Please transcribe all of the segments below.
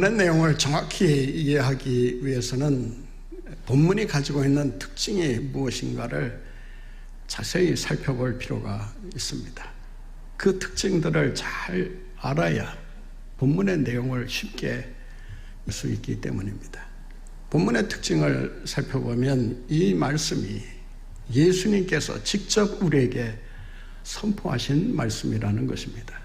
본문의 내용을 정확히 이해하기 위해서는 본문이 가지고 있는 특징이 무엇인가를 자세히 살펴볼 필요가 있습니다. 그 특징들을 잘 알아야 본문의 내용을 쉽게 알 수 있기 때문입니다. 본문의 특징을 살펴보면 이 말씀이 예수님께서 직접 우리에게 선포하신 말씀이라는 것입니다.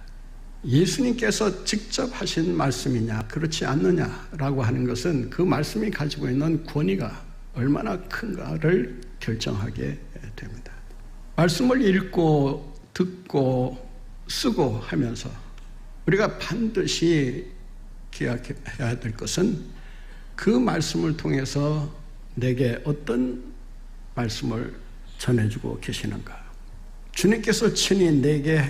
예수님께서 직접 하신 말씀이냐 그렇지 않느냐라고 하는 것은 그 말씀이 가지고 있는 권위가 얼마나 큰가를 결정하게 됩니다. 말씀을 읽고 듣고 쓰고 하면서 우리가 반드시 기억해야 될 것은 그 말씀을 통해서 내게 어떤 말씀을 전해주고 계시는가, 주님께서 친히 내게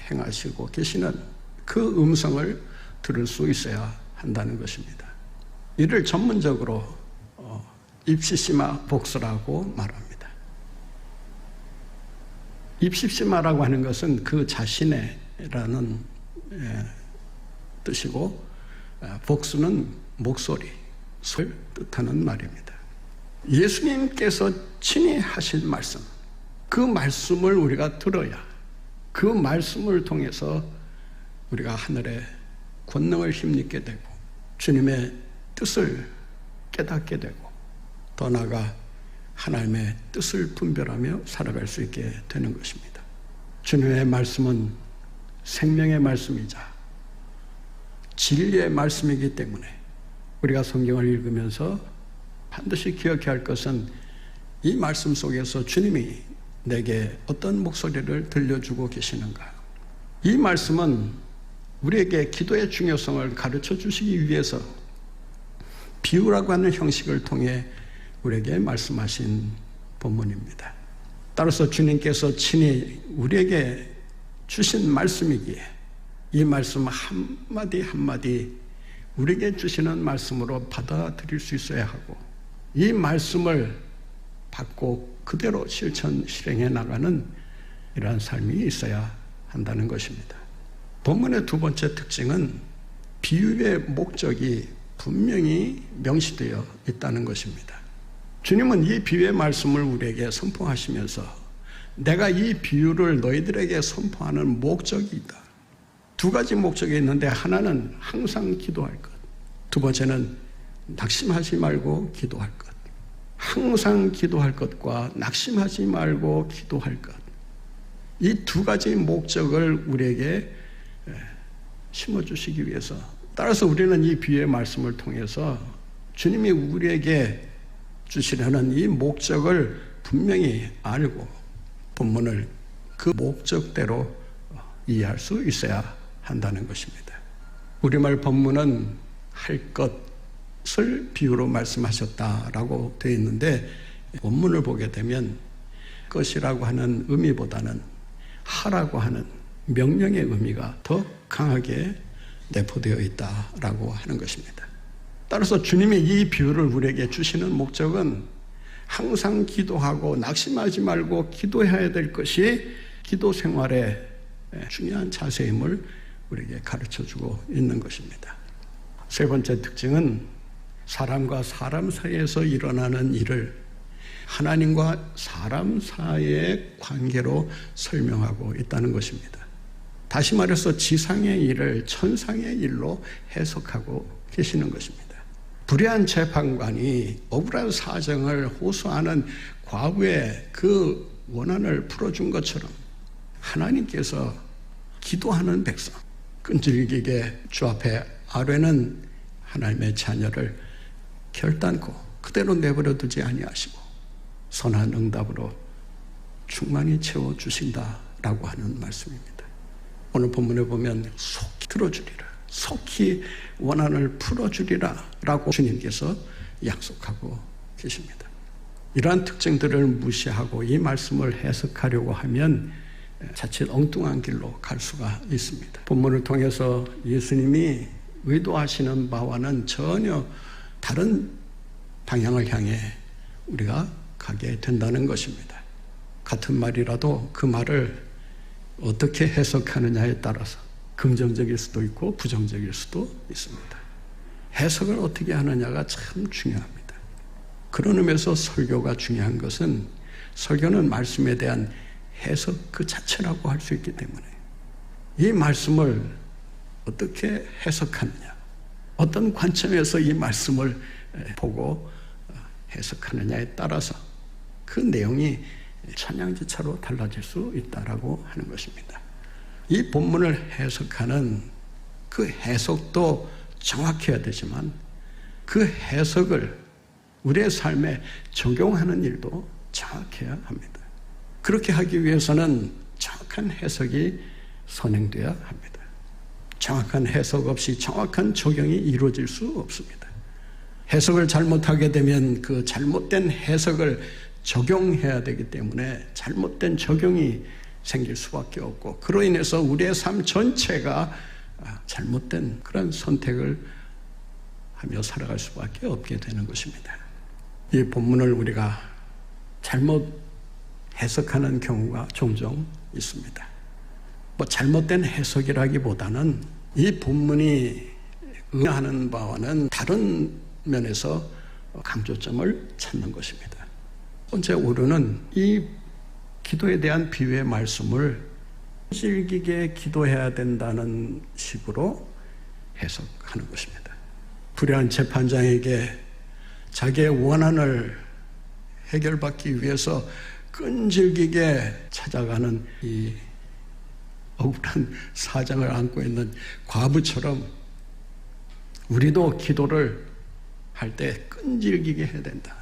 행하시고 계시는 그 음성을 들을 수 있어야 한다는 것입니다. 이를 전문적으로 입시시마 복수라고 말합니다. 입시시마라고 하는 것은 그 자신의라는 뜻이고, 복수는 목소리, 소리를 뜻하는 말입니다. 예수님께서 친히 하신 말씀, 그 말씀을 우리가 들어야 그 말씀을 통해서 우리가 하늘의 권능을 힘입게 되고 주님의 뜻을 깨닫게 되고 더 나아가 하나님의 뜻을 분별하며 살아갈 수 있게 되는 것입니다. 주님의 말씀은 생명의 말씀이자 진리의 말씀이기 때문에 우리가 성경을 읽으면서 반드시 기억해야 할 것은 이 말씀 속에서 주님이 내게 어떤 목소리를 들려주고 계시는가. 이 말씀은 우리에게 기도의 중요성을 가르쳐 주시기 위해서 비유라고 하는 형식을 통해 우리에게 말씀하신 본문입니다. 따라서 주님께서 친히 우리에게 주신 말씀이기에 이 말씀 한마디 한마디 우리에게 주시는 말씀으로 받아들일 수 있어야 하고, 이 말씀을 받고 그대로 실행해 나가는 이러한 삶이 있어야 한다는 것입니다. 본문의 두 번째 특징은 비유의 목적이 분명히 명시되어 있다는 것입니다. 주님은 이 비유의 말씀을 우리에게 선포하시면서 내가 이 비유를 너희들에게 선포하는 목적이 있다. 두 가지 목적이 있는데, 하나는 항상 기도할 것, 두 번째는 낙심하지 말고 기도할 것. 항상 기도할 것과 낙심하지 말고 기도할 것, 이 두 가지 목적을 우리에게 심어주시기 위해서, 따라서 우리는 이 비유의 말씀을 통해서 주님이 우리에게 주시려는 이 목적을 분명히 알고 본문을 그 목적대로 이해할 수 있어야 한다는 것입니다. 우리말 본문은 할 것을 비유로 말씀하셨다라고 되어 있는데, 본문을 보게 되면 것이라고 하는 의미보다는 하라고 하는 명령의 의미가 더 강하게 내포되어 있다라고 하는 것입니다. 따라서 주님이 이 비유를 우리에게 주시는 목적은 항상 기도하고 낙심하지 말고 기도해야 될 것이 기도 생활의 중요한 자세임을 우리에게 가르쳐주고 있는 것입니다. 세 번째 특징은 사람과 사람 사이에서 일어나는 일을 하나님과 사람 사이의 관계로 설명하고 있다는 것입니다. 다시 말해서 지상의 일을 천상의 일로 해석하고 계시는 것입니다. 불의한 재판관이 억울한 사정을 호소하는 과부의 그 원한을 풀어준 것처럼 하나님께서 기도하는 백성, 끈질기게 주 앞에 아뢰는 하나님의 자녀를 결단코 그대로 내버려 두지 아니하시고 선한 응답으로 충만히 채워주신다라고 하는 말씀입니다. 오늘 본문에 보면 속히 들어주리라, 속히 원한을 풀어주리라 라고 주님께서 약속하고 계십니다. 이러한 특징들을 무시하고 이 말씀을 해석하려고 하면 자칫 엉뚱한 길로 갈 수가 있습니다. 본문을 통해서 예수님이 의도하시는 바와는 전혀 다른 방향을 향해 우리가 가게 된다는 것입니다. 같은 말이라도 그 말을 어떻게 해석하느냐에 따라서 긍정적일 수도 있고 부정적일 수도 있습니다. 해석을 어떻게 하느냐가 참 중요합니다. 그런 의미에서 설교가 중요한 것은 설교는 말씀에 대한 해석 그 자체라고 할 수 있기 때문에 이 말씀을 어떻게 해석하느냐, 어떤 관점에서 이 말씀을 보고 해석하느냐에 따라서 그 내용이 천양지차로 달라질 수 있다라고 하는 것입니다. 이 본문을 해석하는 그 해석도 정확해야 되지만 그 해석을 우리의 삶에 적용하는 일도 정확해야 합니다. 그렇게 하기 위해서는 정확한 해석이 선행돼야 합니다. 정확한 해석 없이 정확한 적용이 이루어질 수 없습니다. 해석을 잘못하게 되면 그 잘못된 해석을 적용해야 되기 때문에 잘못된 적용이 생길 수밖에 없고, 그로 인해서 우리의 삶 전체가 잘못된 그런 선택을 하며 살아갈 수밖에 없게 되는 것입니다. 이 본문을 우리가 잘못 해석하는 경우가 종종 있습니다. 잘못된 해석이라기보다는 이 본문이 의하는 바와는 다른 면에서 강조점을 찾는 것입니다. 번째 오류는 이 기도에 대한 비유의 말씀을 끈질기게 기도해야 된다는 식으로 해석하는 것입니다. 불의한 재판장에게 자기의 원한을 해결받기 위해서 끈질기게 찾아가는 이 억울한 사정을 안고 있는 과부처럼 우리도 기도를 할 때 끈질기게 해야 된다.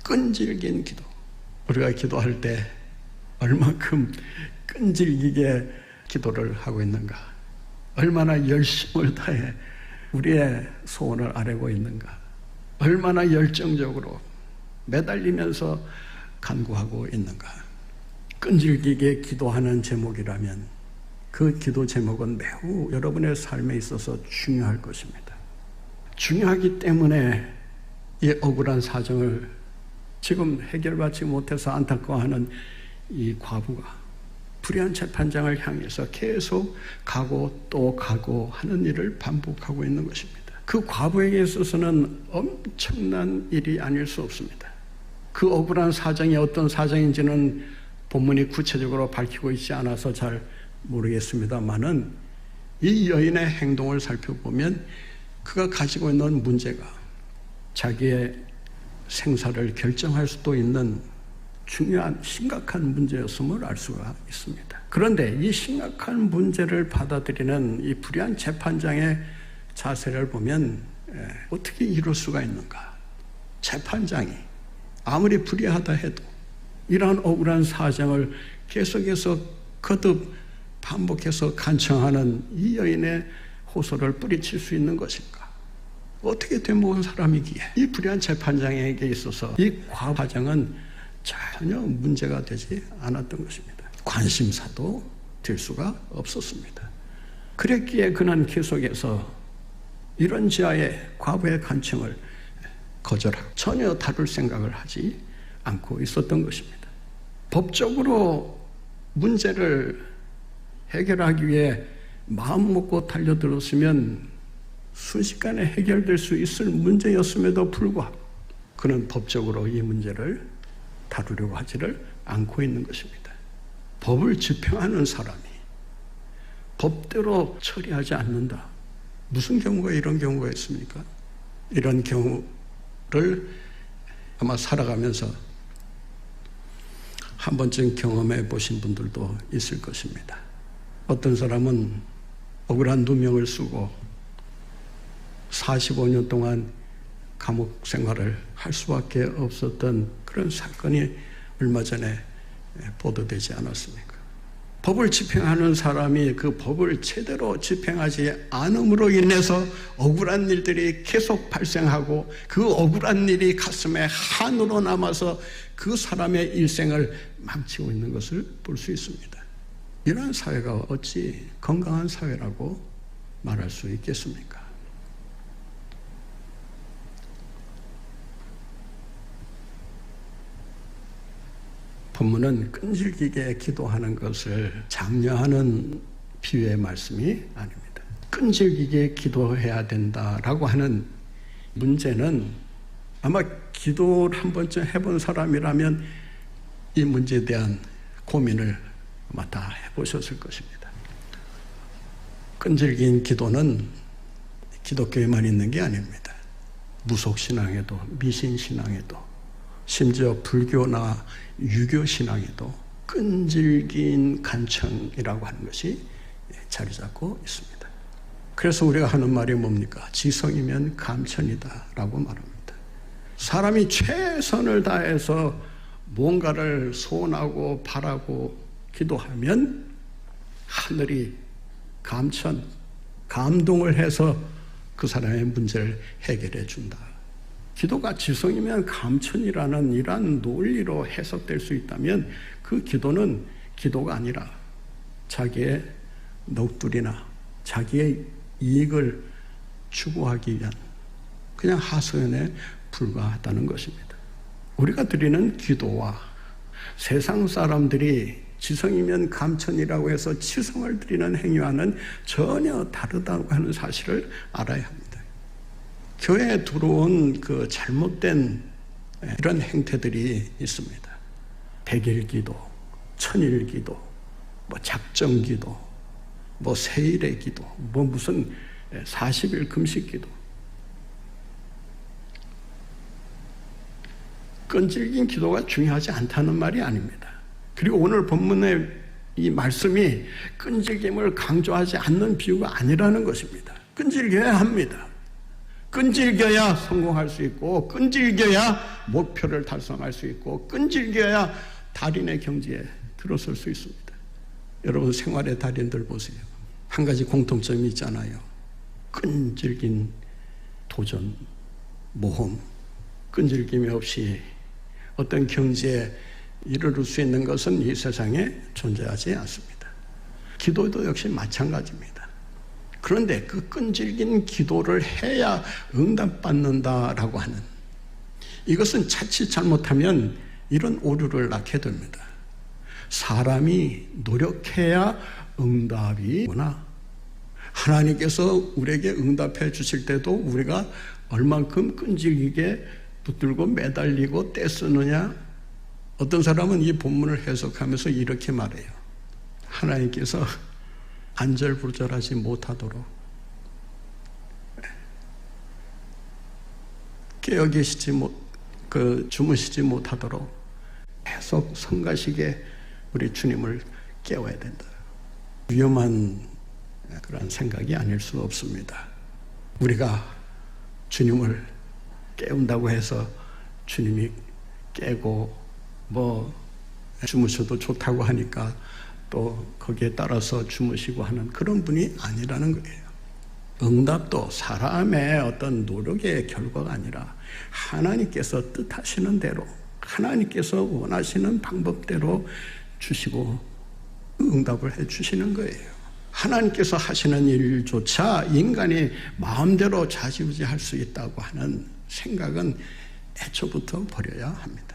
끈질긴 기도. 우리가 기도할 때 얼마큼 끈질기게 기도를 하고 있는가, 얼마나 열심을 다해 우리의 소원을 아뢰고 있는가, 얼마나 열정적으로 매달리면서 간구하고 있는가. 끈질기게 기도하는 제목이라면 그 기도 제목은 매우 여러분의 삶에 있어서 중요할 것입니다. 중요하기 때문에 이 억울한 사정을 지금 해결받지 못해서 안타까워하는 이 과부가 불의한 재판장을 향해서 계속 가고 또 가고 하는 일을 반복하고 있는 것입니다. 그 과부에게 있어서는 엄청난 일이 아닐 수 없습니다. 그 억울한 사정이 어떤 사정인지는 본문이 구체적으로 밝히고 있지 않아서 잘 모르겠습니다만은 이 여인의 행동을 살펴보면 그가 가지고 있는 문제가 자기의 생사를 결정할 수도 있는 중요한 심각한 문제였음을 알 수가 있습니다. 그런데 이 심각한 문제를 받아들이는 이 불의한 재판장의 자세를 보면 어떻게 이럴 수가 있는가? 재판장이 아무리 불의하다 해도 이러한 억울한 사정을 계속해서 거듭 반복해서 간청하는 이 여인의 호소를 뿌리칠 수 있는 것인가? 어떻게 되먹은 사람이기에 이 불의한 재판장에게 있어서 이 과정은 전혀 문제가 되지 않았던 것입니다. 관심사도 될 수가 없었습니다. 그랬기에 그는 계속해서 이런 지하의 과부의 간청을 거절하고 전혀 다룰 생각을 하지 않고 있었던 것입니다. 법적으로 문제를 해결하기 위해 마음 먹고 달려들었으면 순식간에 해결될 수 있을 문제였음에도 불구하고 그는 법적으로 이 문제를 다루려고 하지를 않고 있는 것입니다. 법을 집행하는 사람이 법대로 처리하지 않는다. 무슨 경우가 이런 경우가 있습니까? 이런 경우를 아마 살아가면서 한 번쯤 경험해 보신 분들도 있을 것입니다. 어떤 사람은 억울한 누명을 쓰고 45년 동안 감옥 생활을 할 수밖에 없었던 그런 사건이 얼마 전에 보도되지 않았습니까? 법을 집행하는 사람이 그 법을 제대로 집행하지 않음으로 인해서 억울한 일들이 계속 발생하고 그 억울한 일이 가슴에 한으로 남아서 그 사람의 일생을 망치고 있는 것을 볼 수 있습니다. 이러한 사회가 어찌 건강한 사회라고 말할 수 있겠습니까? 본문은 끈질기게 기도하는 것을 장려하는 비유의 말씀이 아닙니다. 끈질기게 기도해야 된다라고 하는 문제는 아마 기도를 한 번쯤 해본 사람이라면 이 문제에 대한 고민을 아마 다 해보셨을 것입니다. 끈질긴 기도는 기독교에만 있는 게 아닙니다. 무속신앙에도, 미신신앙에도, 심지어 불교나 유교신앙에도 끈질긴 간청이라고 하는 것이 자리 잡고 있습니다. 그래서 우리가 하는 말이 뭡니까? 지성이면 감천이다 라고 말합니다. 사람이 최선을 다해서 뭔가를 소원하고 바라고 기도하면 하늘이 감동을 해서 그 사람의 문제를 해결해 준다. 기도가 지성이면 감천이라는 이러한 논리로 해석될 수 있다면 그 기도는 기도가 아니라 자기의 넋두리나 자기의 이익을 추구하기 위한 그냥 하소연에 불과하다는 것입니다. 우리가 드리는 기도와 세상 사람들이 지성이면 감천이라고 해서 치성을 드리는 행위와는 전혀 다르다고 하는 사실을 알아야 합니다. 교회에 들어온 그 잘못된 이런 행태들이 있습니다. 백일기도, 천일기도, 작정기도, 세일의 기도, 무슨 40일 금식기도. 끈질긴 기도가 중요하지 않다는 말이 아닙니다. 그리고 오늘 본문의 이 말씀이 끈질김을 강조하지 않는 비유가 아니라는 것입니다. 끈질겨야 합니다. 끈질겨야 성공할 수 있고, 끈질겨야 목표를 달성할 수 있고, 끈질겨야 달인의 경지에 들어설 수 있습니다. 여러분 생활의 달인들 보세요. 한 가지 공통점이 있잖아요. 끈질긴 도전, 모험, 끈질김이 없이 어떤 경지에 이르를 수 있는 것은 이 세상에 존재하지 않습니다. 기도도 역시 마찬가지입니다. 그런데 그 끈질긴 기도를 해야 응답받는다라고 하는, 이것은 자칫 잘못하면 이런 오류를 낳게 됩니다. 사람이 노력해야 응답이구나. 하나님께서 우리에게 응답해 주실 때도 우리가 얼만큼 끈질기게 붙들고 매달리고 떼쓰느냐. 어떤 사람은 이 본문을 해석하면서 이렇게 말해요. 하나님께서 안절부절하지 못하도록 깨어 계시지 주무시지 못하도록 계속 성가시게 우리 주님을 깨워야 된다. 위험한 그런 생각이 아닐 수 없습니다. 우리가 주님을 깨운다고 해서 주님이 깨고 주무셔도 좋다고 하니까 또 거기에 따라서 주무시고 하는 그런 분이 아니라는 거예요. 응답도 사람의 어떤 노력의 결과가 아니라 하나님께서 뜻하시는 대로, 하나님께서 원하시는 방법대로 주시고 응답을 해 주시는 거예요. 하나님께서 하시는 일조차 인간이 마음대로 좌지우지할 수 있다고 하는 생각은 애초부터 버려야 합니다.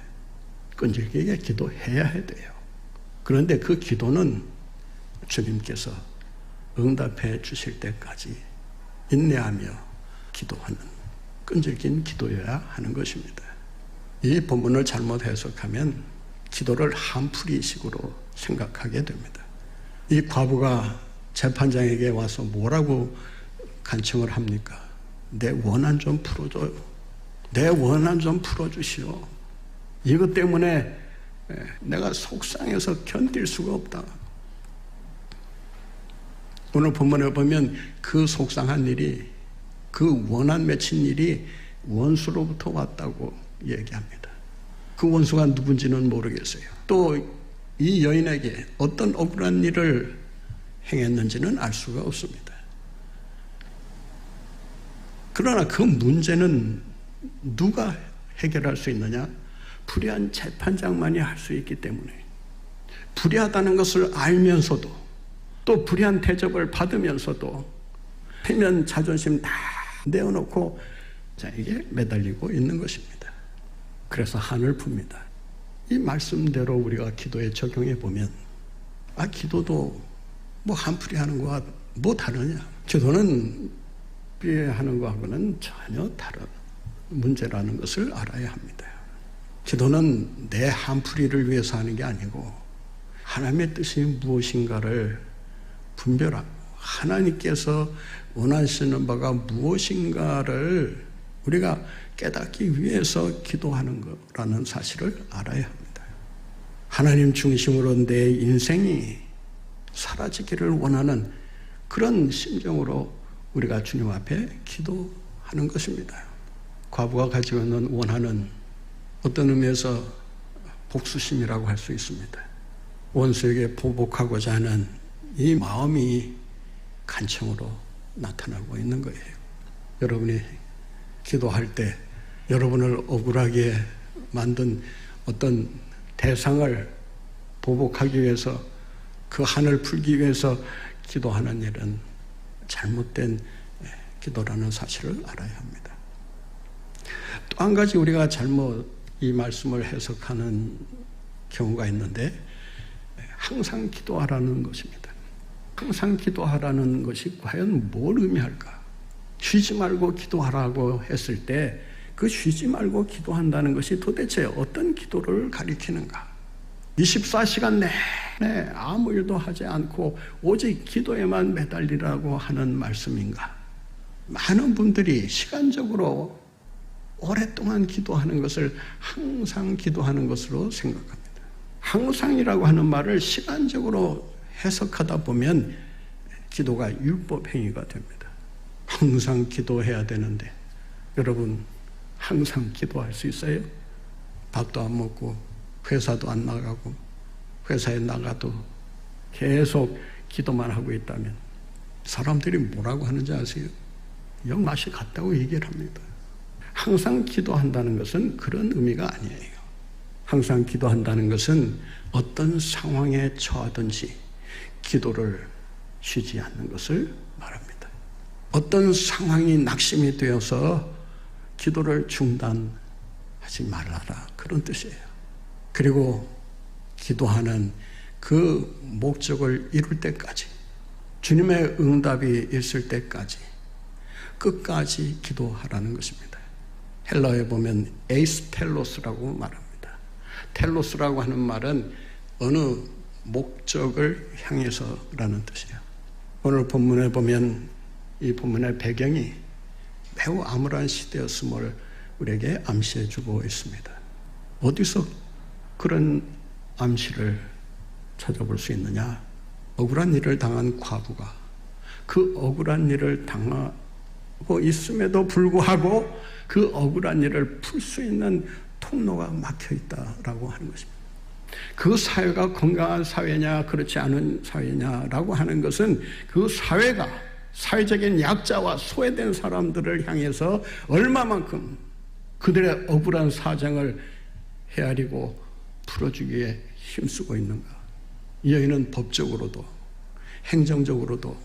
끈질기게 기도해야 돼요. 그런데 그 기도는 주님께서 응답해 주실 때까지 인내하며 기도하는 끈질긴 기도여야 하는 것입니다. 이 본문을 잘못 해석하면 기도를 한풀이식으로 생각하게 됩니다. 이 과부가 재판장에게 와서 뭐라고 간청을 합니까? 내 원한 좀 풀어줘요. 내 원한 좀 풀어주시오. 이것 때문에 내가 속상해서 견딜 수가 없다. 오늘 본문에 보면 그 속상한 일이, 그 원한 맺힌 일이 원수로부터 왔다고 얘기합니다. 그 원수가 누군지는 모르겠어요. 또 이 여인에게 어떤 억울한 일을 행했는지는 알 수가 없습니다. 그러나 그 문제는 누가 해결할 수 있느냐? 불의한 재판장만이 할 수 있기 때문에, 불의하다는 것을 알면서도 또 불의한 대접을 받으면서도 표면 자존심 다 내어놓고 자에게 매달리고 있는 것입니다. 그래서 한을 풉니다. 이 말씀대로 우리가 기도에 적용해 보면, 기도도 한풀이 하는 거와 다르냐? 기도는 불의하는 거하고는 전혀 문제라는 것을 알아야 합니다. 기도는 내 한풀이를 위해서 하는 게 아니고 하나님의 뜻이 무엇인가를 분별하고 하나님께서 원하시는 바가 무엇인가를 우리가 깨닫기 위해서 기도하는 거라는 사실을 알아야 합니다. 하나님 중심으로 내 인생이 사라지기를 원하는 그런 심정으로 우리가 주님 앞에 기도하는 것입니다. 과부가 가지고 있는 원하는 어떤 의미에서 복수심이라고 할 수 있습니다. 원수에게 보복하고자 하는 이 마음이 간청으로 나타나고 있는 거예요. 여러분이 기도할 때 여러분을 억울하게 만든 어떤 대상을 보복하기 위해서 그 한을 풀기 위해서 기도하는 일은 잘못된 기도라는 사실을 알아야 합니다. 또 한 가지 우리가 잘못 이 말씀을 해석하는 경우가 있는데 항상 기도하라는 것입니다. 항상 기도하라는 것이 과연 뭘 의미할까? 쉬지 말고 기도하라고 했을 때 그 쉬지 말고 기도한다는 것이 도대체 어떤 기도를 가리키는가? 24시간 내내 아무 일도 하지 않고 오직 기도에만 매달리라고 하는 말씀인가? 많은 분들이 시간적으로 오랫동안 기도하는 것을 항상 기도하는 것으로 생각합니다. 항상이라고 하는 말을 시간적으로 해석하다 보면 기도가 율법 행위가 됩니다. 항상 기도해야 되는데 여러분 항상 기도할 수 있어요? 밥도 안 먹고 회사도 안 나가고 회사에 나가도 계속 기도만 하고 있다면 사람들이 뭐라고 하는지 아세요? 영 맛이 같다고 얘기를 합니다. 항상 기도한다는 것은 그런 의미가 아니에요. 항상 기도한다는 것은 어떤 상황에 처하든지 기도를 쉬지 않는 것을 말합니다. 어떤 상황이 낙심이 되어서 기도를 중단하지 말라라 그런 뜻이에요. 그리고 기도하는 그 목적을 이룰 때까지 주님의 응답이 있을 때까지 끝까지 기도하라는 것입니다. 헬라어에 보면 에이스텔로스라고 말합니다. 텔로스라고 하는 말은 어느 목적을 향해서라는 뜻이에요. 오늘 본문에 보면 이 본문의 배경이 매우 암울한 시대였음을 우리에게 암시해 주고 있습니다. 어디서 그런 암시를 찾아볼 수 있느냐? 억울한 일을 당한 과부가 그 억울한 일을 당하고 있음에도 불구하고 그 억울한 일을 풀 수 있는 통로가 막혀 있다라고 하는 것입니다. 그 사회가 건강한 사회냐 그렇지 않은 사회냐라고 하는 것은 그 사회가 사회적인 약자와 소외된 사람들을 향해서 얼마만큼 그들의 억울한 사정을 헤아리고 풀어주기에 힘쓰고 있는가. 이 여인은 법적으로도 행정적으로도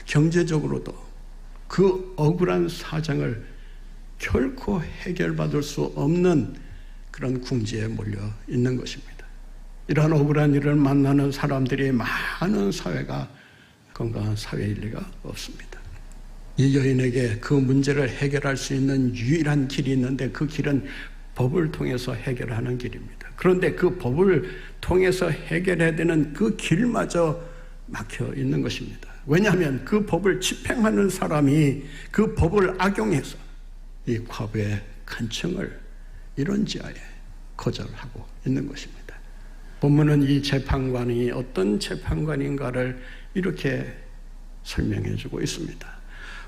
경제적으로도 그 억울한 사정을 결코 해결받을 수 없는 그런 궁지에 몰려 있는 것입니다. 이러한 억울한 일을 만나는 사람들이 많은 사회가 건강한 사회일 리가 없습니다. 이 여인에게 그 문제를 해결할 수 있는 유일한 길이 있는데 그 길은 법을 통해서 해결하는 길입니다. 그런데 그 법을 통해서 해결해야 되는 그 길마저 막혀 있는 것입니다. 왜냐하면 그 법을 집행하는 사람이 그 법을 악용해서 이 과부의 간청을 이런지하에 거절하고 있는 것입니다. 본문은 이 재판관이 어떤 재판관인가를 이렇게 설명해 주고 있습니다.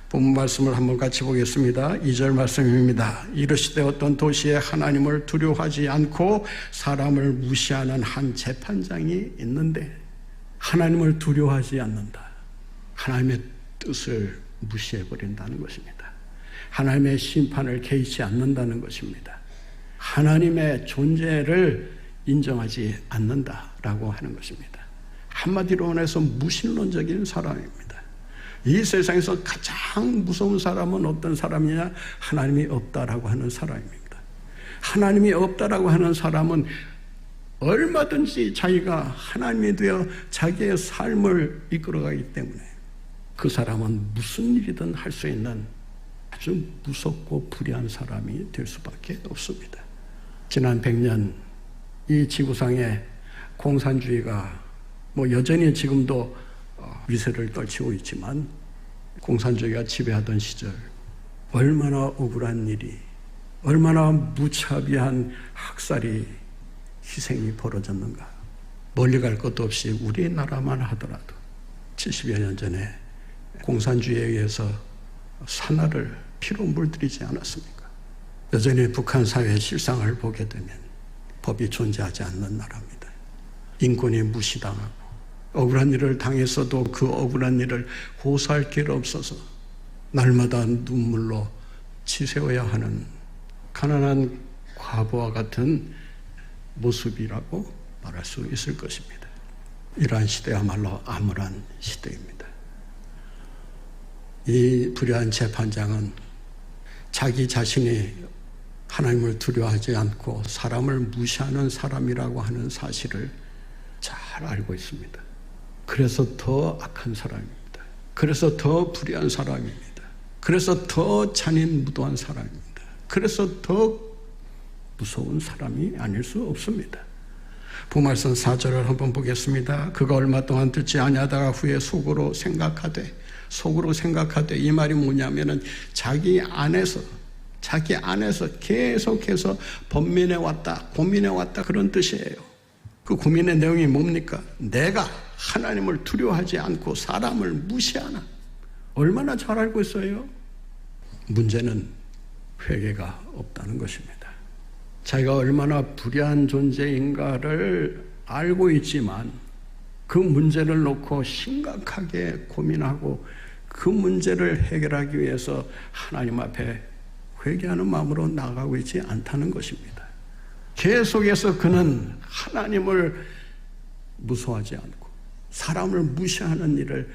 본문 말씀을 한번 같이 보겠습니다. 2절 말씀입니다. 이르시되 어떤 도시에 하나님을 두려워하지 않고 사람을 무시하는 한 재판장이 있는데 하나님을 두려워하지 않는다. 하나님의 뜻을 무시해버린다는 것입니다. 하나님의 심판을 개의치 않는다는 것입니다. 하나님의 존재를 인정하지 않는다라고 하는 것입니다. 한마디로 말해서 무신론적인 사람입니다. 이 세상에서 가장 무서운 사람은 어떤 사람이냐? 하나님이 없다라고 하는 사람입니다. 하나님이 없다라고 하는 사람은 얼마든지 자기가 하나님이 되어 자기의 삶을 이끌어가기 때문에 그 사람은 무슨 일이든 할 수 있는 아주 무섭고 불의한 사람이 될 수밖에 없습니다. 지난 100년 이 지구상에 공산주의가 여전히 지금도 위세를 떨치고 있지만 공산주의가 지배하던 시절 얼마나 억울한 일이, 얼마나 무차비한 학살이, 희생이 벌어졌는가. 멀리 갈 것도 없이 우리나라만 하더라도 70여 년 전에 공산주의에 의해서 산하를 피로 물들이지 않았습니까? 여전히 북한 사회의 실상을 보게 되면 법이 존재하지 않는 나라입니다. 인권이 무시당하고 억울한 일을 당했어도 그 억울한 일을 호소할 길 없어서 날마다 눈물로 치새어야 하는 가난한 과부와 같은 모습이라고 말할 수 있을 것입니다. 이러한 시대야말로 암울한 시대입니다. 이 불의한 재판장은 자기 자신이 하나님을 두려워하지 않고 사람을 무시하는 사람이라고 하는 사실을 잘 알고 있습니다. 그래서 더 악한 사람입니다. 그래서 더 불의한 사람입니다. 그래서 더 잔인무도한 사람입니다. 그래서 더 무서운 사람이 아닐 수 없습니다. 부말선 4절을 한번 보겠습니다. 그가 얼마 동안 듣지 아니하다가 후에 속으로 생각하되 이 말이 뭐냐면은 자기 안에서 계속해서 번민해왔다, 고민해왔다, 그런 뜻이에요. 그 고민의 내용이 뭡니까? 내가 하나님을 두려워하지 않고 사람을 무시하나? 얼마나 잘 알고 있어요? 문제는 회개가 없다는 것입니다. 자기가 얼마나 불의한 존재인가를 알고 있지만 그 문제를 놓고 심각하게 고민하고 그 문제를 해결하기 위해서 하나님 앞에 회개하는 마음으로 나아가고 있지 않다는 것입니다. 계속해서 그는 하나님을 무서워하지 않고 사람을 무시하는 일을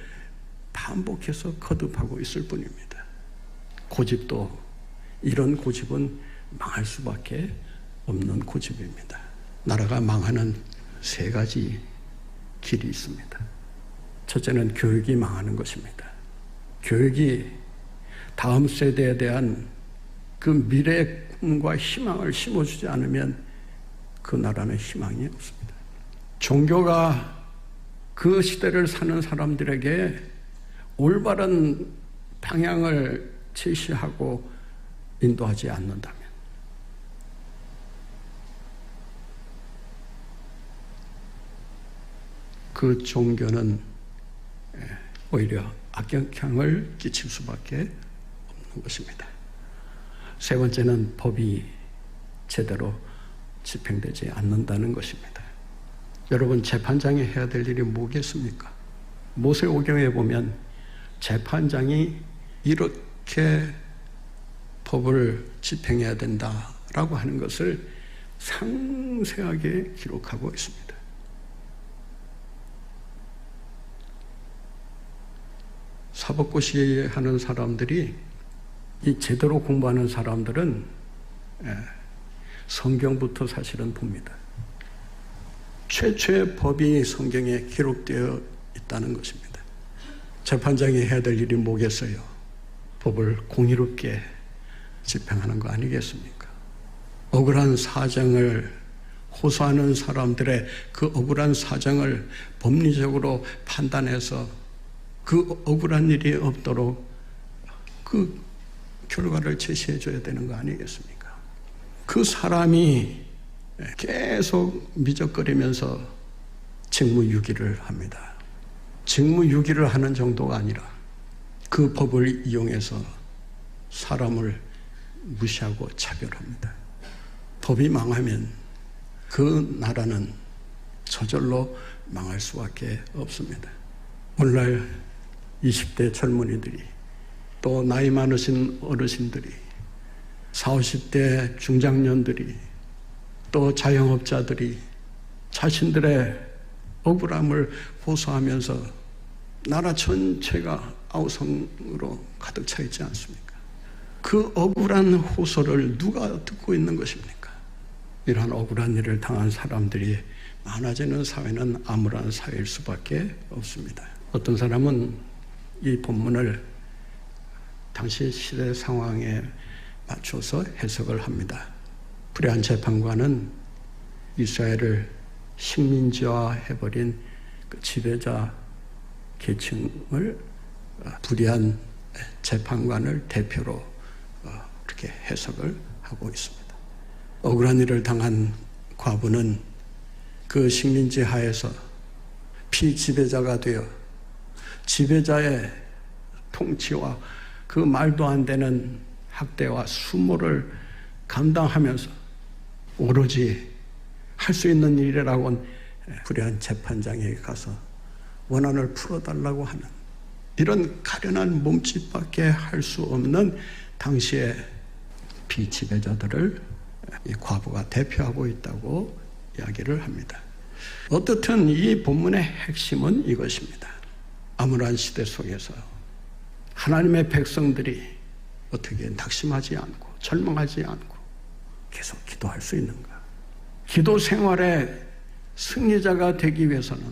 반복해서 거듭하고 있을 뿐입니다. 고집도 이런 고집은 망할 수밖에 없는 고집입니다. 나라가 망하는 3가지 길이 있습니다. 첫째는 교육이 망하는 것입니다. 교육이 다음 세대에 대한 그 미래의 꿈과 희망을 심어주지 않으면 그 나라는 희망이 없습니다. 종교가 그 시대를 사는 사람들에게 올바른 방향을 제시하고 인도하지 않는다면 그 종교는 오히려 악영향을 끼칠 수밖에 없는 것입니다. 3번째는 법이 제대로 집행되지 않는다는 것입니다. 여러분, 재판장이 해야 될 일이 뭐겠습니까? 모세오경에 보면 재판장이 이렇게 법을 집행해야 된다라고 하는 것을 상세하게 기록하고 있습니다. 사법고시 하는 사람들이, 이 제대로 공부하는 사람들은 성경부터 사실은 봅니다. 최초의 법이 성경에 기록되어 있다는 것입니다. 재판장이 해야 될 일이 뭐겠어요? 법을 공의롭게 집행하는 거 아니겠습니까? 억울한 사정을 호소하는 사람들의 그 억울한 사정을 법리적으로 판단해서 그 억울한 일이 없도록 그 결과를 제시해 줘야 되는 거 아니겠습니까? 그 사람이 계속 미적거리면서 직무유기를 합니다. 직무유기를 하는 정도가 아니라 그 법을 이용해서 사람을 무시하고 차별합니다. 법이 망하면 그 나라는 저절로 망할 수밖에 없습니다. 오늘날 20대 젊은이들이, 또 나이 많으신 어르신들이, 40, 50대 중장년들이, 또 자영업자들이 자신들의 억울함을 호소하면서 나라 전체가 아우성으로 가득 차 있지 않습니까? 그 억울한 호소를 누가 듣고 있는 것입니까? 이러한 억울한 일을 당한 사람들이 많아지는 사회는 암울한 사회일 수밖에 없습니다. 어떤 사람은 이 본문을 당시 시대 상황에 맞춰서 해석을 합니다. 불의한 재판관은 이스라엘을 식민지화해버린 그 지배자 계층을 불의한 재판관을 대표로 이렇게 해석을 하고 있습니다. 억울한 일을 당한 과부는 그 식민지 하에서 피지배자가 되어 지배자의 통치와 그 말도 안 되는 학대와 수모를 감당하면서 오로지 할 수 있는 일이라고는 불의한 재판장에게 가서 원한을 풀어달라고 하는 이런 가련한 몸짓밖에 할 수 없는 당시의 피지배자들을 이 과부가 대표하고 있다고 이야기를 합니다. 어떻든 이 본문의 핵심은 이것입니다. 암울한 시대 속에서 하나님의 백성들이 어떻게 낙심하지 않고 절망하지 않고 계속 기도할 수 있는가? 기도 생활의 승리자가 되기 위해서는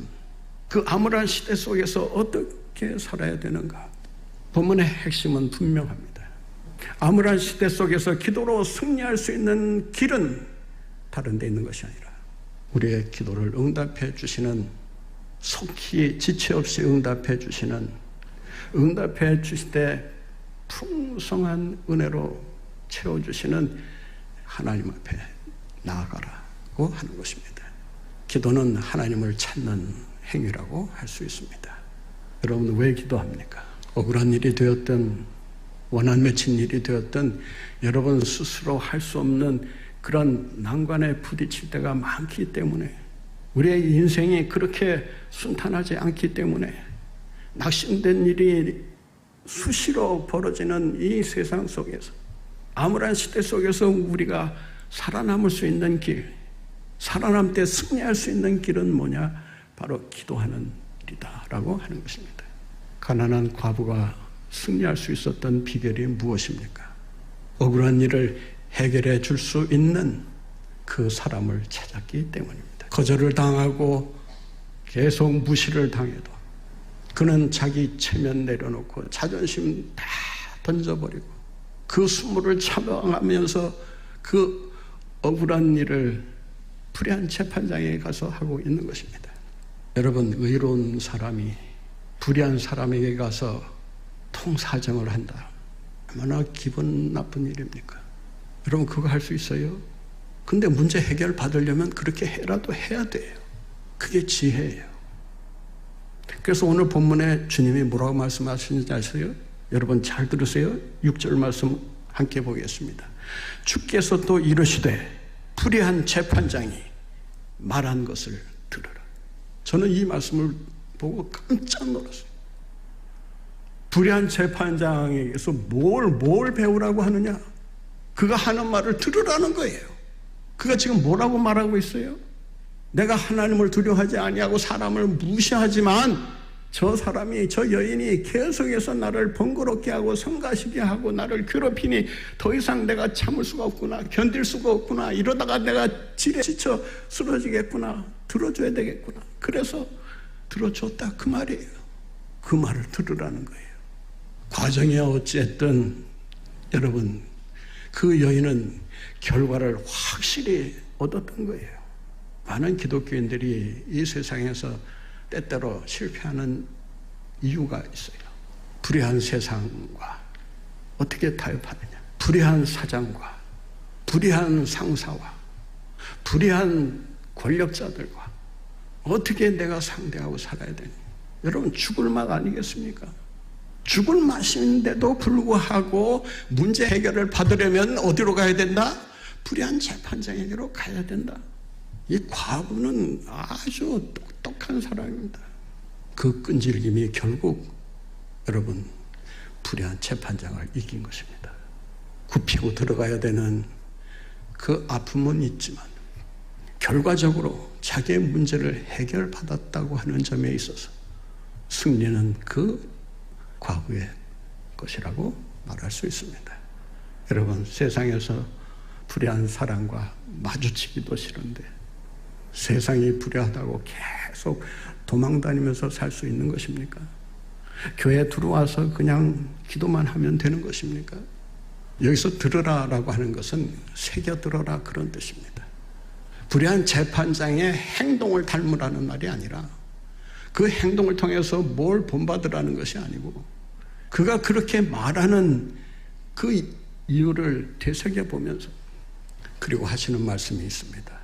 그 암울한 시대 속에서 어떻게 살아야 되는가? 본문의 핵심은 분명합니다. 암울한 시대 속에서 기도로 승리할 수 있는 길은 다른 데 있는 것이 아니라 우리의 기도를 응답해 주시는, 속히 지체 없이 응답해 주시는, 응답해 주실 때 풍성한 은혜로 채워주시는 하나님 앞에 나아가라고 하는 것입니다. 기도는 하나님을 찾는 행위라고 할 수 있습니다. 여러분, 왜 기도합니까? 억울한 일이 되었든 원한 맺힌 일이 되었든 여러분 스스로 할 수 없는 그런 난관에 부딪힐 때가 많기 때문에, 우리의 인생이 그렇게 순탄하지 않기 때문에, 낙심된 일이 수시로 벌어지는 이 세상 속에서, 암울한 시대 속에서 우리가 살아남을 수 있는 길, 살아남을 때 승리할 수 있는 길은 뭐냐? 바로 기도하는 일이다 라고 하는 것입니다. 가난한 과부가 승리할 수 있었던 비결이 무엇입니까? 억울한 일을 해결해 줄 수 있는 그 사람을 찾았기 때문입니다. 거절을 당하고 계속 무시를 당해도 그는 자기 체면 내려놓고 자존심 다 던져버리고 그 수모를 참아가면서 그 억울한 일을 불의한 재판장에 가서 하고 있는 것입니다. 여러분, 의로운 사람이 불의한 사람에게 가서 통사정을 한다. 얼마나 기분 나쁜 일입니까? 여러분, 그거 할 수 있어요? 근데 문제 해결 받으려면 그렇게 해라도 해야 돼요. 그게 지혜예요. 그래서 오늘 본문에 주님이 뭐라고 말씀하시는지 아세요? 여러분 잘 들으세요. 6절 말씀 함께 보겠습니다. 주께서 또 이르시되 불의한 재판장이 말한 것을 들으라. 저는 이 말씀을 보고 깜짝 놀랐어요. 불의한 재판장에게서 뭘 배우라고 하느냐? 그가 하는 말을 들으라는 거예요. 그가 지금 뭐라고 말하고 있어요? 내가 하나님을 두려워하지 아니하고 사람을 무시하지만 저 사람이, 저 여인이 계속해서 나를 번거롭게 하고 성가시게 하고 나를 괴롭히니 더 이상 내가 참을 수가 없구나, 견딜 수가 없구나, 이러다가 내가 지레 지쳐 쓰러지겠구나, 들어줘야 되겠구나. 그래서 들어줬다, 그 말이에요. 그 말을 들으라는 거예요. 과정이 어쨌든 여러분, 그 여인은 결과를 확실히 얻었던 거예요. 많은 기독교인들이 이 세상에서 때때로 실패하는 이유가 있어요. 불의한 세상과 어떻게 타협하느냐, 불의한 사장과 불의한 상사와 불의한 권력자들과 어떻게 내가 상대하고 살아야 되냐. 여러분, 죽을 맛 아니겠습니까? 죽을 맛인데도 불구하고 문제 해결을 받으려면 어디로 가야 된다? 불의한 재판장에게로 가야 된다. 이 과부는 아주 똑똑한 사람입니다. 그 끈질김이 결국 여러분 불의한 재판장을 이긴 것입니다. 굽히고 들어가야 되는 그 아픔은 있지만 결과적으로 자기의 문제를 해결받았다고 하는 점에 있어서 승리는 그 과부의 것이라고 말할 수 있습니다. 여러분, 세상에서 불의한 사람과 마주치기도 싫은데 세상이 불의하다고 계속 도망다니면서 살 수 있는 것입니까? 교회 들어와서 그냥 기도만 하면 되는 것입니까? 여기서 들으라라고 하는 것은 새겨 들어라 그런 뜻입니다. 불의한 재판장의 행동을 닮으라는 말이 아니라 그 행동을 통해서 뭘 본받으라는 것이 아니고 그가 그렇게 말하는 그 이유를 되새겨보면서 그리고 하시는 말씀이 있습니다.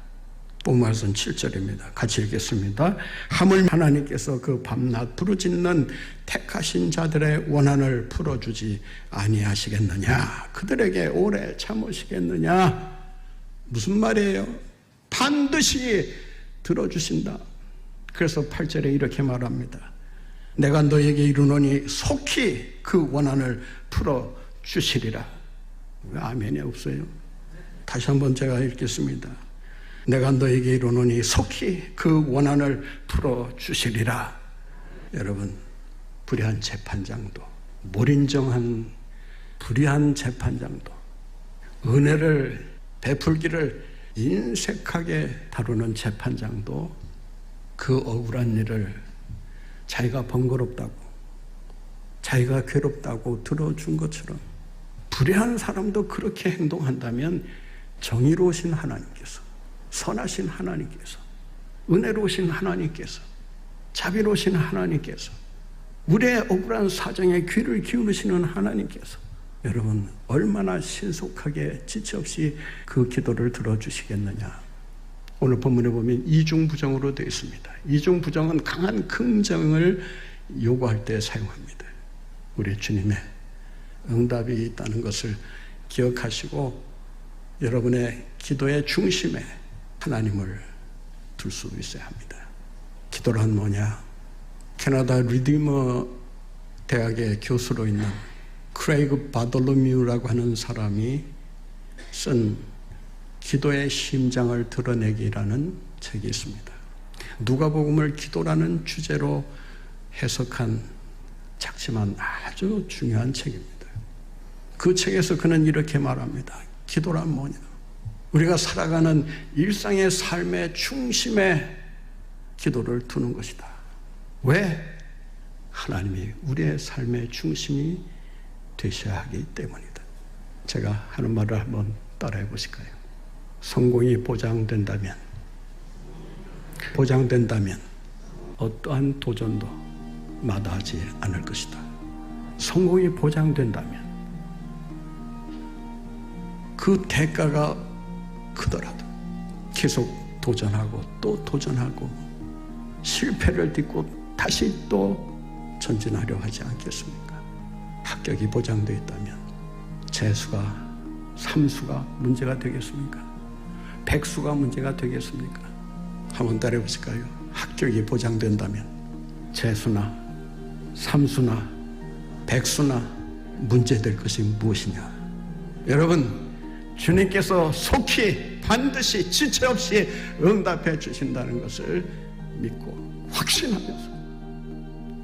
본 말씀 7절입니다. 같이 읽겠습니다. 하물 하나님께서 그 밤낮 부르짖는 택하신 자들의 원한을 풀어주지 아니하시겠느냐? 그들에게 오래 참으시겠느냐? 무슨 말이에요? 반드시 들어주신다. 그래서 8절에 이렇게 말합니다. 내가 너에게 이르노니 속히 그 원한을 풀어주시리라. 왜 아멘이 없어요? 다시 한번 제가 읽겠습니다. 내가 너에게 이르노니 속히 그 원한을 풀어주시리라. 여러분, 불의한 재판장도, 몰인정한 불의한 재판장도, 은혜를 베풀기를 인색하게 다루는 재판장도 그 억울한 일을 자기가 번거롭다고, 자기가 괴롭다고 들어준 것처럼 불의한 사람도 그렇게 행동한다면 정의로우신 하나님께서, 선하신 하나님께서, 은혜로우신 하나님께서, 자비로우신 하나님께서, 우리의 억울한 사정에 귀를 기울이시는 하나님께서 여러분 얼마나 신속하게 지체 없이 그 기도를 들어주시겠느냐. 오늘 본문에 보면 이중부정으로 되어 있습니다. 이중부정은 강한 긍정을 요구할 때 사용합니다. 우리 주님의 응답이 있다는 것을 기억하시고 여러분의 기도의 중심에 하나님을 둘 수 있어야 합니다. 기도란 뭐냐? 캐나다 리디머 대학의 교수로 있는 크레이그 바돌로뮤라고 하는 사람이 쓴 기도의 심장을 드러내기라는 책이 있습니다. 누가복음을 기도라는 주제로 해석한 작지만 아주 중요한 책입니다. 그 책에서 그는 이렇게 말합니다. 기도란 뭐냐? 우리가 살아가는 일상의 삶의 중심에 기도를 두는 것이다. 왜? 하나님이 우리의 삶의 중심이 되셔야 하기 때문이다. 제가 하는 말을 한번 따라해 보실까요? 성공이 보장된다면 어떠한 도전도 마다하지 않을 것이다. 성공이 보장된다면 그 대가가 크더라도 계속 도전하고 또 도전하고 실패를 딛고 다시 또 전진하려 하지 않겠습니까? 합격이 보장되어 있다면 재수가, 삼수가 문제가 되겠습니까? 백수가 문제가 되겠습니까? 한번 따라해 보실까요? 합격이 보장된다면 재수나 삼수나 백수나 문제될 것이 무엇이냐? 여러분, 주님께서 속히 반드시 지체 없이 응답해 주신다는 것을 믿고 확신하면서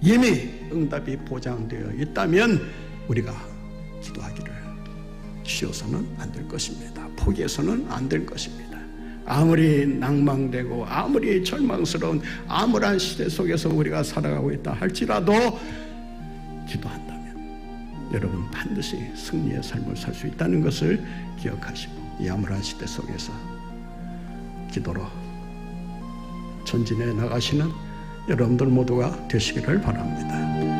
이미 응답이 보장되어 있다면 우리가 기도하기를 쉬어서는 안 될 것입니다. 포기해서는 안 될 것입니다. 아무리 낭망되고 아무리 절망스러운 암울한 시대 속에서 우리가 살아가고 있다 할지라도 기도한다면 여러분 반드시 승리의 삶을 살 수 있다는 것을 기억하시고 이 암울한 시대 속에서 기도로 전진해 나가시는 여러분들 모두가 되시기를 바랍니다.